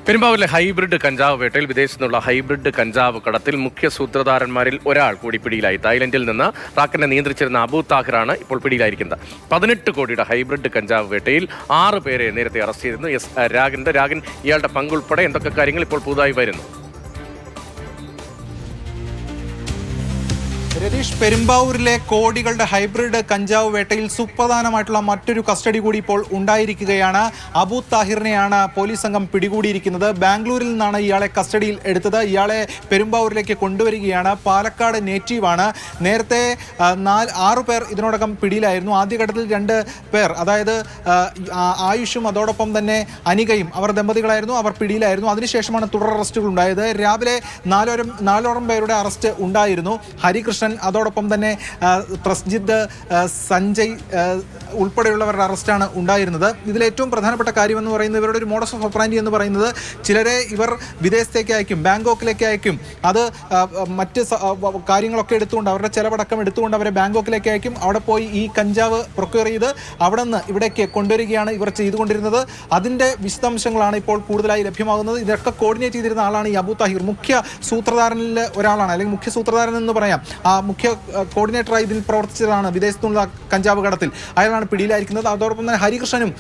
പെരുമ്പാവൂരിലെ hybrid കഞ്ചാവ് വേട്ടയിൽ വിദേശത്തു നിന്നുള്ള ഹൈബ്രിഡ് കഞ്ചാവ് കടത്തിൽ മുഖ്യ സൂത്രധാരന്മാരിൽ ഒരാൾ കൂടി പിടിയിലായി. തായ്ലൻഡിൽ നിന്ന് റാക്കിനെ നിയന്ത്രിച്ചിരുന്ന അബു താഹിറാണ് ഇപ്പോൾ പിടിയിലായിരിക്കുന്നത്. 18 കോടിയുടെ ഹൈബ്രിഡ് കഞ്ചാവ് വേട്ടയിൽ 6 പേരെ നേരത്തെ അറസ്റ്റ് ചെയ്തിരുന്നു. രാഗൻ ഇയാളുടെ പങ്കുൾപ്പെടെ എന്തൊക്കെ കാര്യങ്ങൾ ഇപ്പോൾ പുതുതായി വരുന്നു? രതീഷ്, പെരുമ്പാവൂരിലെ കോടികളുടെ ഹൈബ്രിഡ് കഞ്ചാവ് വേട്ടയിൽ സുപ്രധാനമായിട്ടുള്ള മറ്റൊരു കസ്റ്റഡി കൂടി ഇപ്പോൾ ഉണ്ടായിരിക്കുകയാണ്. അബു താഹിറിനെയാണ് പോലീസ് സംഘം പിടികൂടിയിരിക്കുന്നത്. ബാംഗ്ലൂരിൽ നിന്നാണ് ഇയാളെ കസ്റ്റഡിയിൽ എടുത്തത്. ഇയാളെ പെരുമ്പാവൂരിലേക്ക് കൊണ്ടുവരികയാണ്. പാലക്കാട് നേറ്റീവാണ്. നേരത്തെ 6 പേർ ഇതിനോടകം പിടിയിലായിരുന്നു. ആദ്യഘട്ടത്തിൽ 2 പേർ, അതായത് ആയുഷും അതോടൊപ്പം തന്നെ അനികയും, അവർ ദമ്പതികളായിരുന്നു, അവർ പിടിയിലായിരുന്നു. അതിനുശേഷമാണ് തുടർ അറസ്റ്റുകൾ ഉണ്ടായത്. രാവിലെ നാലോളം പേരുടെ അറസ്റ്റ് ഉണ്ടായിരുന്നു. ഹരികൃഷ്ണൻ, അതോടൊപ്പം തന്നെ പ്രസ്ജിത്ത്, സഞ്ജയ് ഉൾപ്പെടെയുള്ളവരുടെ അറസ്റ്റാണ് ഉണ്ടായിരുന്നത്. ഇതിൽ ഏറ്റവും പ്രധാനപ്പെട്ട കാര്യമെന്ന് പറയുന്നത് ഇവരുടെ ഒരു മോഡസ് ഓഫ് ഓപ്പറാൻഡി എന്ന് പറയുന്നത്, ചിലരെ ഇവർ വിദേശത്തേക്ക് അയക്കും, ബാങ്കോക്കിലേക്ക് അയക്കും. അത് മറ്റ് കാര്യങ്ങളൊക്കെ എടുത്തുകൊണ്ട്, അവരുടെ ചിലവടക്കം എടുത്തുകൊണ്ട് അവരെ ബാങ്കോക്കിലേക്ക് അയക്കും. അവിടെ പോയി ഈ കഞ്ചാവ് പ്രൊക്യൂർ ചെയ്ത് അവിടെ നിന്ന് ഇവിടേക്ക് കൊണ്ടുവരികയാണ് ഇവർ ചെയ്തുകൊണ്ടിരുന്നത്. അതിൻ്റെ വിശദാംശങ്ങളാണ് ഇപ്പോൾ കൂടുതലായി ലഭ്യമാകുന്നത്. ഇതൊക്കെ കോർഡിനേറ്റ് ചെയ്തിരുന്ന ആളാണ് ഈ അബു താഹിർ. മുഖ്യ സൂത്രധാരനിൽ ഒരാളാണ്, അല്ലെങ്കിൽ മുഖ്യ സൂത്രധാരൻ എന്ന് പറയാം. മുഖ്യ കോർഡിനേറ്ററായി ഇതിൽ പ്രവർത്തിച്ചതാണ് വിദേശത്തുള്ള കഞ്ചാവ് കടത്തിൽ. അയാളാണ് പിടിയിലായിരിക്കുന്നത്. അതോടൊപ്പം തന്നെ ഹരികൃഷ്ണനും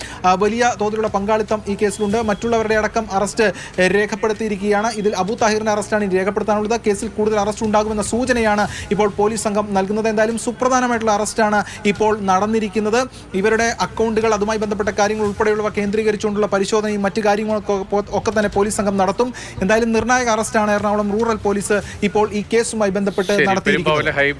വലിയ തോതിലുള്ള പങ്കാളിത്തം ഈ കേസിലുണ്ട്. മറ്റുള്ളവരുടെ അടക്കം അറസ്റ്റ് രേഖപ്പെടുത്തിയിരിക്കുകയാണ്. ഇതിൽ അബു താഹിറിന്റെ അറസ്റ്റാണ് രേഖപ്പെടുത്താനുള്ളത്. കേസിൽ കൂടുതൽ അറസ്റ്റ് ഉണ്ടാകുമെന്ന സൂചനയാണ് ഇപ്പോൾ പോലീസ് സംഘം നൽകുന്നത്. എന്തായാലും സുപ്രധാനമായിട്ടുള്ള അറസ്റ്റാണ് ഇപ്പോൾ നടന്നിരിക്കുന്നത്. ഇവരുടെ അക്കൗണ്ടുകൾ, അതുമായി ബന്ധപ്പെട്ട കാര്യങ്ങൾ ഉൾപ്പെടെയുള്ളവ കേന്ദ്രീകരിച്ചുകൊണ്ടുള്ള പരിശോധനയും മറ്റു കാര്യങ്ങളൊക്കെ തന്നെ പോലീസ് സംഘം നടത്തും. എന്തായാലും നിർണായക അറസ്റ്റാണ് എറണാകുളം റൂറൽ പോലീസ് ഇപ്പോൾ ഈ കേസുമായി ബന്ധപ്പെട്ട് നടത്തിയിരിക്കുന്നത്.